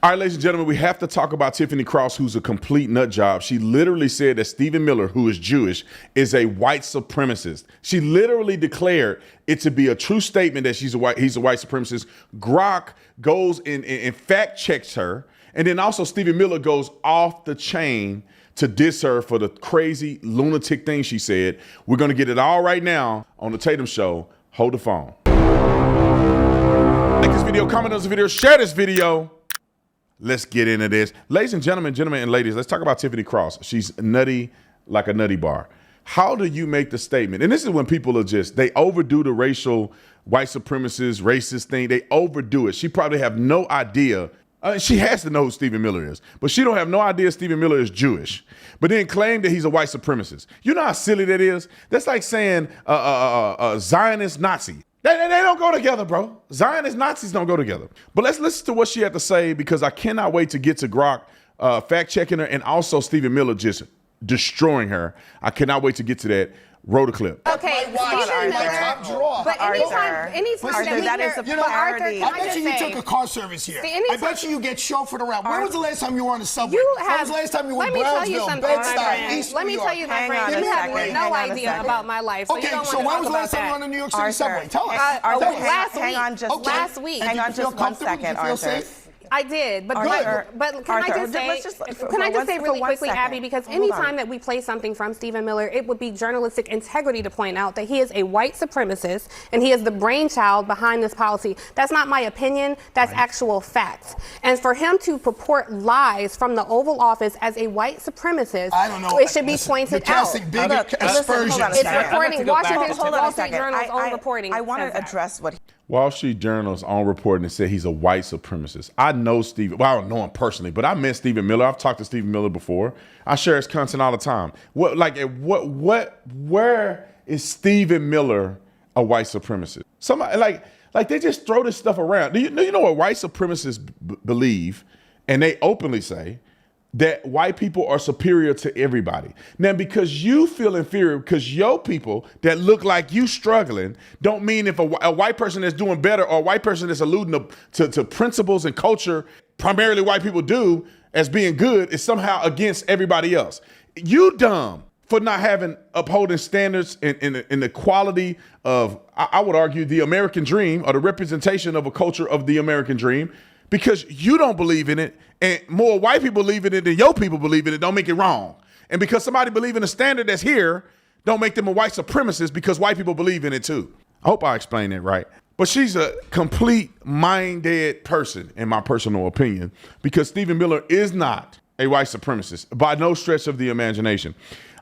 All right, ladies and gentlemen, we have to talk about Tiffany Cross, who's a complete nut job. She literally said that Stephen Miller, who is Jewish, is a white supremacist. She literally declared it to be a true statement that he's a white supremacist. Grok goes and fact checks her. And then also Stephen Miller goes off the chain to diss her for the crazy lunatic thing she said. We're going to get it all right now on the Tatum Show. Hold the phone. Like this video, comment on this video, share this video. Let's get into this. Ladies and gentlemen, and ladies, let's talk about Tiffany Cross. She's nutty like a nutty bar. How do you make the statement? And this is when people are they overdo the racial, white supremacist, racist thing. They overdo it. She probably have no idea. She has to know who Stephen Miller is, but she don't have no idea Stephen Miller is Jewish, but then claim that he's a white supremacist. You know how silly that is? That's like saying Zionist Nazi. They don't go together, bro. Zionist Nazis don't go together. But let's listen to what she had to say, because I cannot wait to get to Grok fact checking her and also Stephen Miller just destroying her. I cannot wait to get to that. Roll the clip. Okay, Stephen Miller. But anytime that is a priority. I bet you took a car service here. I bet you get chauffeured around. When was the last time you were on the subway? When was the last time you were in Brownsville, Bed-Stuy, East Let me tell you, my friend, you have no idea about my life. Okay, so when was the last time you were on the New York City subway? Tell us. Last week. Hang on just 1 second, Arthur. I did, but can I just say really quickly, Abby, because anytime that we play something from Stephen Miller, it would be journalistic integrity to point out that he is a white supremacist and he is the brainchild behind this policy. That's not my opinion, that's actual facts. And for him to purport lies from the Oval Office as a white supremacist, I don't know. It should be pointed out. Big aspersions. It's reporting. Wall Street Journal's own reporting. I want to address what Wall Street Journal's own reporting and said he's a white supremacist. I know Stephen. Well, I don't know him personally, but I met Stephen Miller. I've talked to Stephen Miller before. I share his content all the time. Where is Stephen Miller a white supremacist? Somebody like they just throw this stuff around. Do you know what white supremacists believe? And they openly say that white people are superior to everybody. Now, because you feel inferior, because your people that look like you struggling, don't mean if a white person that's doing better or a white person that's alluding to principles and culture primarily white people do as being good is somehow against everybody else. You dumb for not upholding standards in the quality of, I would argue, the American dream or the representation of a culture of the American dream. Because you don't believe in it, and more white people believe in it than your people believe in it, don't make it wrong. And because somebody believes in a standard that's here, don't make them a white supremacist because white people believe in it too. I hope I explained it right. But she's a complete mind-dead person, in my personal opinion, because Stephen Miller is not a white supremacist by no stretch of the imagination.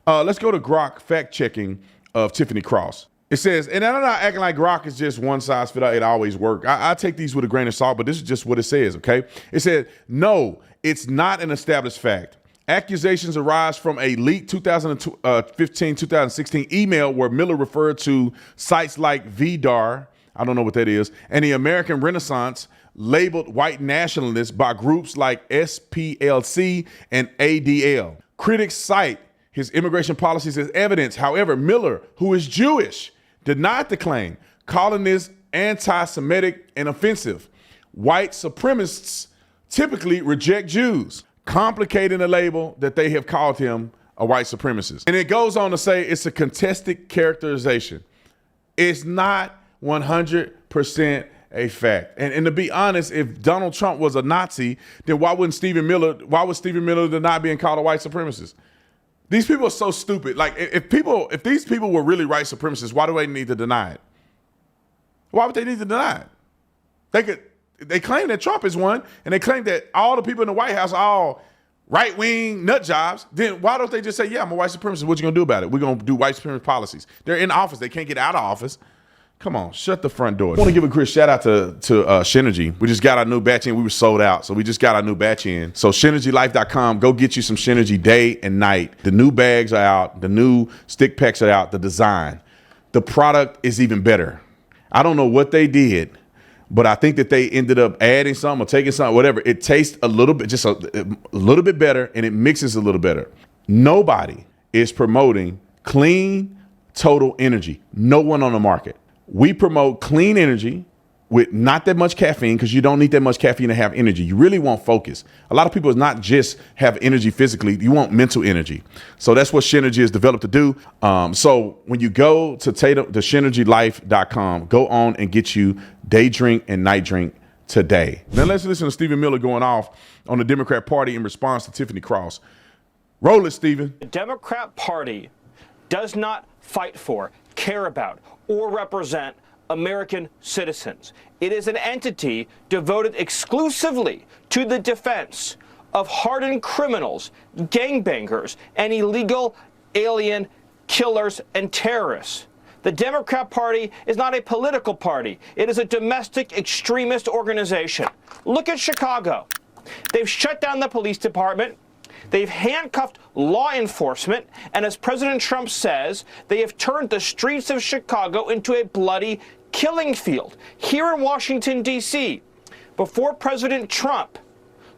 Let's go to Grok fact-checking of Tiffany Cross. It says, and I'm not acting like Grok is just one size fit all, it always works. I take these with a grain of salt, but this is just what it says, okay? It said, no, it's not an established fact. Accusations arise from a leaked 2015-2016 email where Miller referred to sites like VDAR, I don't know what that is, and the American Renaissance labeled white nationalists by groups like SPLC and ADL. Critics cite his immigration policies as evidence. However, Miller, who is Jewish, denied the claim, calling this anti-Semitic and offensive. White supremacists typically reject Jews, complicating the label that they have called him a white supremacist. And it goes on to say it's a contested characterization. It's not 100% a fact. And to be honest, if Donald Trump was a Nazi, then why would Stephen Miller deny being called a white supremacist? These people are so stupid. Like, if these people were really white supremacists, why do they need to deny it? Why would they need to deny it? They claim that Trump is one, and they claim that all the people in the White House are all right-wing nut jobs. Then why don't they just say, yeah, I'm a white supremacist. What you gonna do about it? We're gonna do white supremacist policies. They're in office. They can't get out of office. Come on, shut the front door. I want to give a quick shout out to Synergy. We just got our new batch in. We were sold out, so we just got our new batch in. So SynergyLife.com, go get you some Synergy day and night. The new bags are out. The new stick packs are out. The design. The product is even better. I don't know what they did, but I think that they ended up adding something or taking something, whatever. It tastes a little bit, just a little bit better, and it mixes a little better. Nobody is promoting clean, total energy. No one on the market. We promote clean energy with not that much caffeine, because you don't need that much caffeine to have energy. You really want focus. A lot of people is not just have energy physically, you want mental energy. So that's what Shenergy is developed to do. So when you go to Shenergylife.com, go on and get you day drink and night drink today. Now let's listen to Stephen Miller going off on the Democrat Party in response to Tiffany Cross. Roll it, Stephen. The Democrat Party does not fight for, care about, or represent American citizens. It is an entity devoted exclusively to the defense of hardened criminals, gangbangers, and illegal alien killers and terrorists. The Democrat Party is not a political party. It is a domestic extremist organization. Look at Chicago. They've shut down the police department. They've handcuffed law enforcement, and as President Trump says, they have turned the streets of Chicago into a bloody killing field. Here in Washington, D.C., before President Trump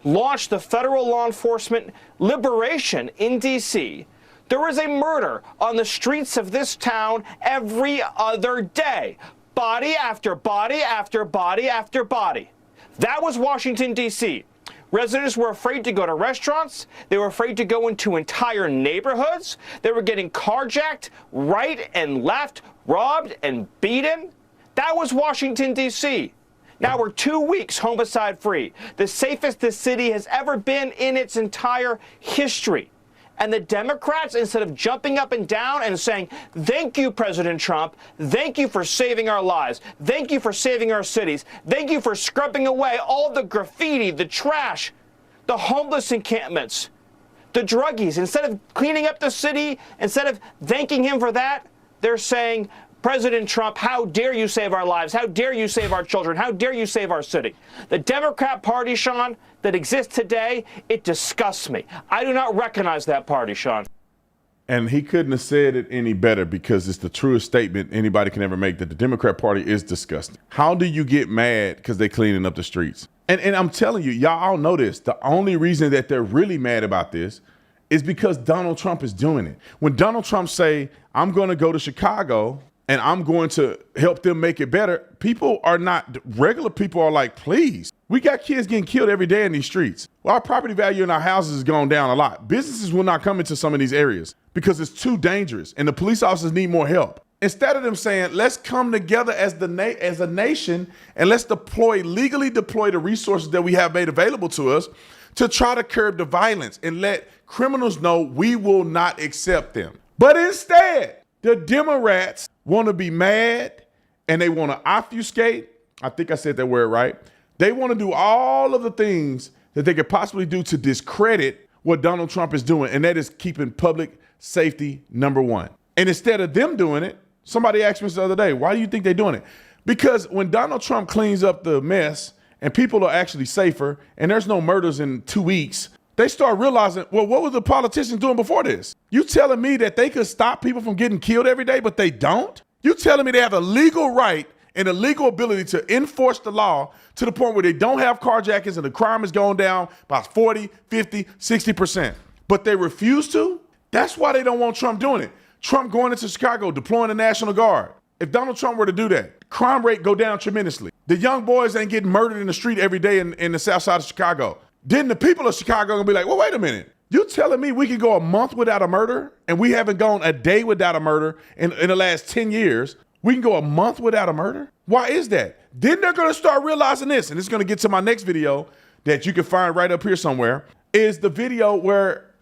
launched the federal law enforcement liberation in D.C., there was a murder on the streets of this town every other day. Body after body after body after body. That was Washington, D.C. Residents were afraid to go to restaurants. They were afraid to go into entire neighborhoods. They were getting carjacked right and left, robbed and beaten. That was Washington, D.C. Now we're 2 weeks homicide free, the safest the city has ever been in its entire history. And the Democrats, instead of jumping up and down and saying, thank you, President Trump, thank you for saving our lives, thank you for saving our cities, thank you for scrubbing away all the graffiti, the trash, the homeless encampments, the druggies, instead of cleaning up the city, instead of thanking him for that, they're saying, President Trump, how dare you save our lives? How dare you save our children? How dare you save our city? The Democrat Party, Sean, that exists today, it disgusts me. I do not recognize that party, Sean. And he couldn't have said it any better, because it's the truest statement anybody can ever make, that the Democrat Party is disgusting. How do you get mad because they're cleaning up the streets? And I'm telling you, y'all all know this. The only reason that they're really mad about this is because Donald Trump is doing it. When Donald Trump say, I'm going to go to Chicago and I'm going to help them make it better, people are not, regular people are like, please. We got kids getting killed every day in these streets. Well, our property value in our houses has gone down a lot. Businesses will not come into some of these areas because it's too dangerous and the police officers need more help. Instead of them saying, let's come together as a nation and let's legally deploy the resources that we have made available to us to try to curb the violence and let criminals know we will not accept them. But instead, the Democrats want to be mad and they want to obfuscate. I think I said that word right. They want to do all of the things that they could possibly do to discredit what Donald Trump is doing, and that is keeping public safety number one. And instead of them doing it, somebody asked me the other day, why do you think they're doing it? Because when Donald Trump cleans up the mess and people are actually safer and there's no murders in 2 weeks, they start realizing, well, what were the politicians doing before this? You telling me that they could stop people from getting killed every day, but they don't? You telling me they have a legal right and a legal ability to enforce the law to the point where they don't have carjackings and the crime has gone down by 40, 50, 60%. But they refuse to? That's why they don't want Trump doing it. Trump going into Chicago, deploying the National Guard. If Donald Trump were to do that, crime rate go down tremendously. The young boys ain't getting murdered in the street every day in the south side of Chicago. Then the people of Chicago are gonna be like, well, wait a minute. You telling me we can go a month without a murder and we haven't gone a day without a murder in the last 10 years? We can go a month without a murder? Why is that? Then they're going to start realizing this, and it's going to get to my next video that you can find right up here somewhere, is the video where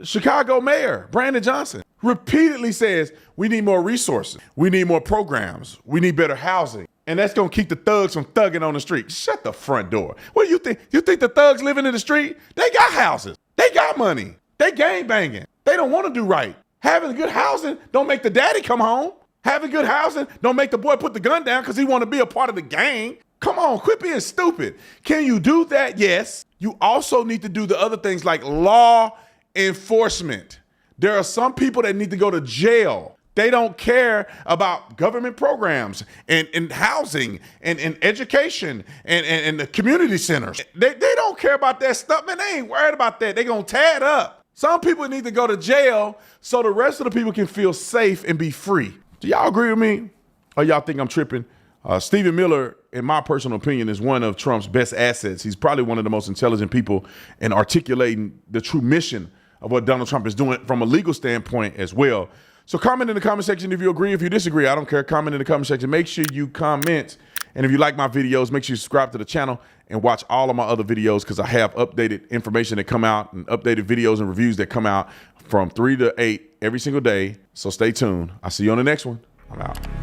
Chicago Mayor Brandon Johnson repeatedly says, we need more resources. We need more programs. We need better housing. And that's going to keep the thugs from thugging on the street. Shut the front door. What do you think? You think the thugs living in the street? They got houses. They got money. They gang banging. They don't want to do right. Having good housing don't make the daddy come home. Having good housing don't make the boy put the gun down because he want to be a part of the gang. Come on, quit being stupid. Can you do that? Yes. You also need to do the other things like law enforcement. There are some people that need to go to jail. They don't care about government programs and housing and education and the community centers. They don't care about that stuff, man. They ain't worried about that. They gonna tear it up. Some people need to go to jail so the rest of the people can feel safe and be free. Do y'all agree with me? Or y'all think I'm tripping? Stephen Miller, in my personal opinion, is one of Trump's best assets. He's probably one of the most intelligent people in articulating the true mission of what Donald Trump is doing from a legal standpoint as well. So comment in the comment section if you agree, if you disagree. I don't care. Comment in the comment section. Make sure you comment. And if you like my videos, make sure you subscribe to the channel and watch all of my other videos, because I have updated information that come out and updated videos and reviews that come out from 3 to 8 every single day. So stay tuned. I'll see you on the next one. I'm out.